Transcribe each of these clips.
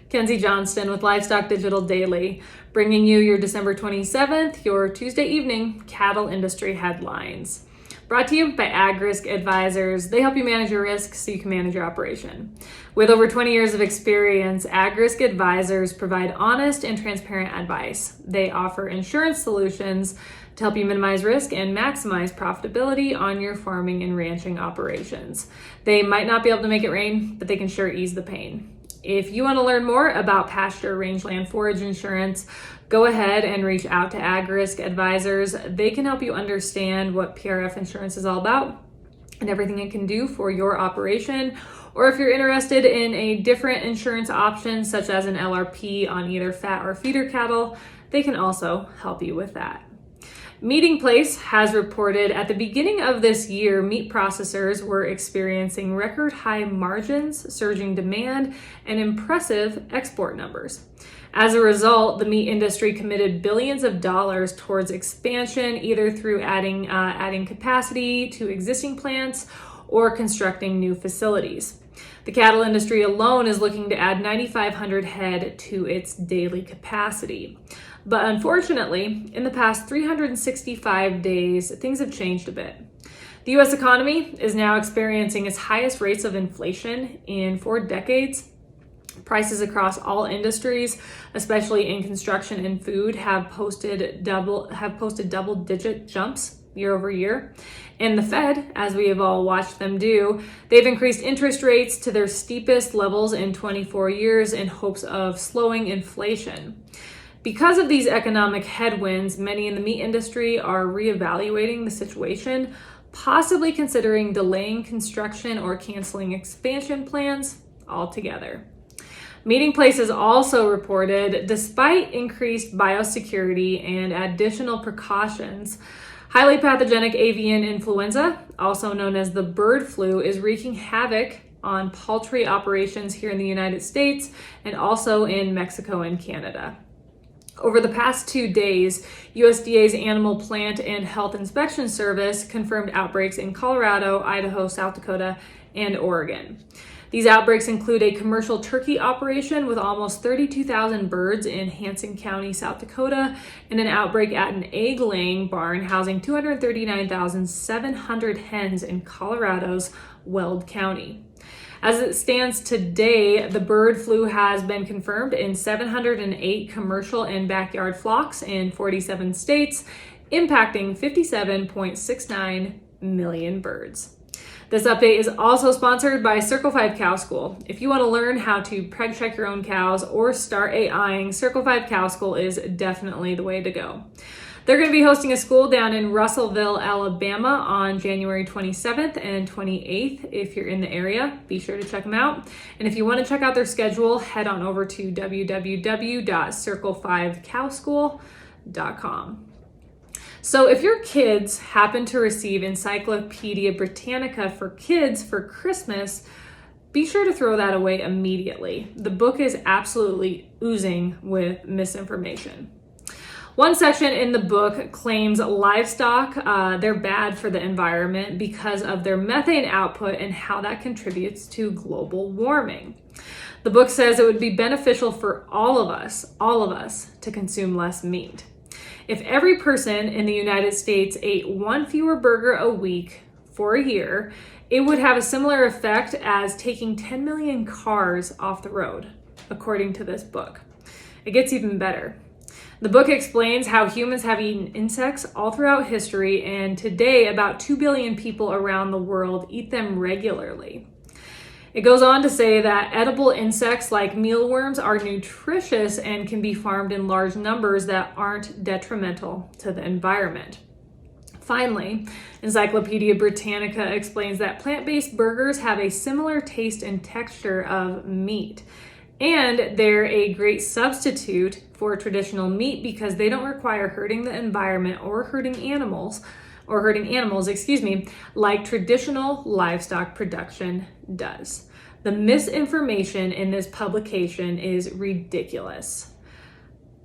Kenzie Johnston with Livestock Digital Daily, bringing you your December 27th, your Tuesday evening cattle industry headlines. Brought to you by Ag Risk Advisors. They help you manage your risk so you can manage your operation. With over 20 years of experience, Ag Risk Advisors provide honest and transparent advice. They offer insurance solutions to help you minimize risk and maximize profitability on your farming and ranching operations. They might not be able to make it rain, but they can sure ease the pain. If you want to learn more about pasture, rangeland, forage insurance, go ahead and reach out to Ag Risk Advisors. They can help you understand what PRF insurance is all about and everything it can do for your operation. Or if you're interested in a different insurance option, such as an LRP on either fat or feeder cattle, they can also help you with that. Meeting Place has reported at the beginning of this year, meat processors were experiencing record high margins, surging demand, and impressive export numbers. As a result, the meat industry committed billions of dollars towards expansion, either through adding capacity to existing plants or constructing new facilities. The cattle industry alone is looking to add 9,500 head to its daily capacity. But unfortunately, in the past 365 days, things have changed a bit. The U.S. economy is now experiencing its highest rates of inflation in 4 decades. Prices across all industries, especially in construction and food, have posted double-digit jumps year over year. And the Fed, as we have all watched them do, they've increased interest rates to their steepest levels in 24 years in hopes of slowing inflation. Because of these economic headwinds, many in the meat industry are reevaluating the situation, possibly considering delaying construction or canceling expansion plans altogether. Meeting Place has also reported, despite increased biosecurity and additional precautions, highly pathogenic avian influenza, also known as the bird flu, is wreaking havoc on poultry operations here in the United States and also in Mexico and Canada. Over the past 2 days, USDA's Animal Plant and Health Inspection Service confirmed outbreaks in Colorado, Idaho, South Dakota, and Oregon. These outbreaks include a commercial turkey operation with almost 32,000 birds in Hanson County, South Dakota, and an outbreak at an egg-laying barn housing 239,700 hens in Colorado's Weld County. As it stands today, the bird flu has been confirmed in 708 commercial and backyard flocks in 47 states, impacting 57.69 million birds. This update is also sponsored by Circle 5 Cow School. If you want to learn how to preg check your own cows or start AIing, Circle 5 Cow School is definitely the way to go. They're going to be hosting a school down in Russellville, Alabama on January 27th and 28th. If you're in the area, be sure to check them out. And if you want to check out their schedule, head on over to www.circle5cowschool.com. So if your kids happen to receive Encyclopedia Brittanica for kids for Christmas, be sure to throw that away immediately. The book is absolutely oozing with misinformation. One section in the book claims livestock, they're bad for the environment because of their methane output and how that contributes to global warming. The book says it would be beneficial for all of us, to consume less meat. If every person in the United States ate 1 fewer burger a week for a year, it would have a similar effect as taking 10 million cars off the road, according to this book. It gets even better. The book explains how humans have eaten insects all throughout history, and today about 2 billion people around the world eat them regularly. It goes on to say that edible insects like mealworms are nutritious and can be farmed in large numbers that aren't detrimental to the environment. Finally, Encyclopedia Britannica explains that plant-based burgers have a similar taste and texture of meat. And they're a great substitute for traditional meat because they don't require hurting the environment or hurting animals, like traditional livestock production does. The misinformation in this publication is ridiculous.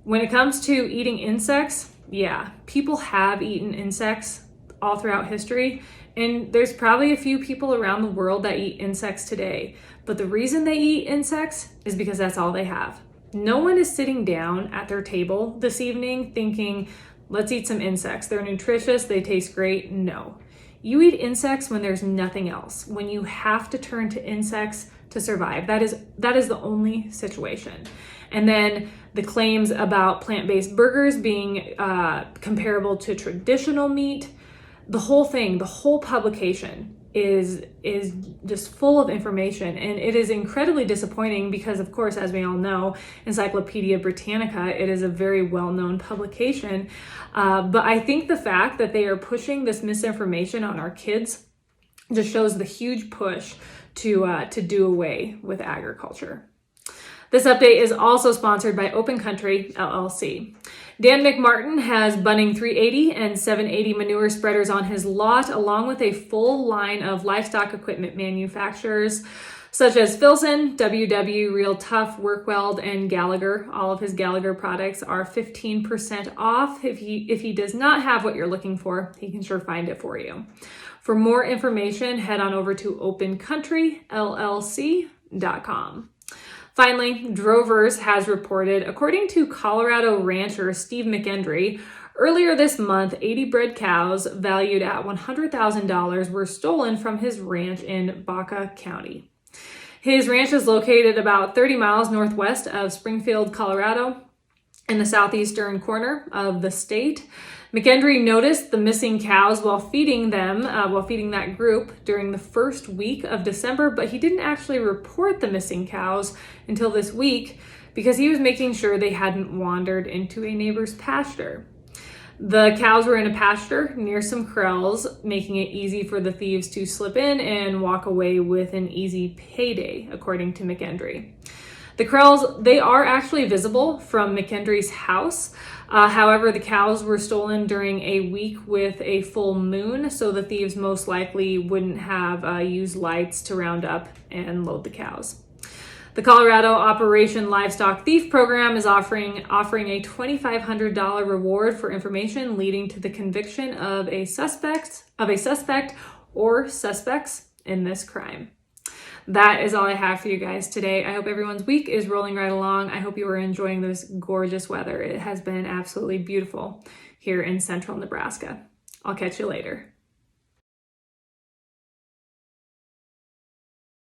When it comes to eating insects, yeah, people have eaten insects all throughout history, And there's probably a few people around the world that eat insects today, but the reason they eat insects is because that's all they have. No one is sitting down at their table this evening thinking, let's eat some insects. They're nutritious, they taste great. No. You eat insects when there's nothing else, when you have to turn to insects to survive. That is the only situation. And then the claims about plant-based burgers being comparable to traditional meat, the whole thing, the whole publication is just full of information, and it is incredibly disappointing because, of course, as we all know, Encyclopedia Brittanica, it is a very well-known publication, but I think the fact that they are pushing this misinformation on our kids just shows the huge push to do away with agriculture. This update is also sponsored by Open Country, LLC. Dan McMartin has Bunning 380 and 780 manure spreaders on his lot, along with a full line of livestock equipment manufacturers, such as Filson, WW, Real Tough, Workweld, and Gallagher. All of his Gallagher products are 15% off. If he does not have what you're looking for, he can sure find it for you. For more information, head on over to opencountryllc.com. Finally, Drovers has reported, according to Colorado rancher Steve McEndry, earlier this month, 80 bred cows valued at $100,000 were stolen from his ranch in Baca County. His ranch is located about 30 miles northwest of Springfield, Colorado, in the southeastern corner of the state. McEndry noticed the missing cows while feeding that group during the first week of December, but he didn't actually report the missing cows until this week because he was making sure they hadn't wandered into a neighbor's pasture. The cows were in a pasture near some corrals, making it easy for the thieves to slip in and walk away with an easy payday, according to McEndry. The corrals, they are actually visible from McEndry's house. However, the cows were stolen during a week with a full moon, so the thieves most likely wouldn't have used lights to round up and load the cows. The Colorado Operation Livestock Thief Program is offering a $2,500 reward for information leading to the conviction of a suspect or suspects in this crime. That is all I have for you guys today. I hope everyone's week is rolling right along. I hope you are enjoying this gorgeous weather. It has been absolutely beautiful here in central Nebraska. I'll catch you later.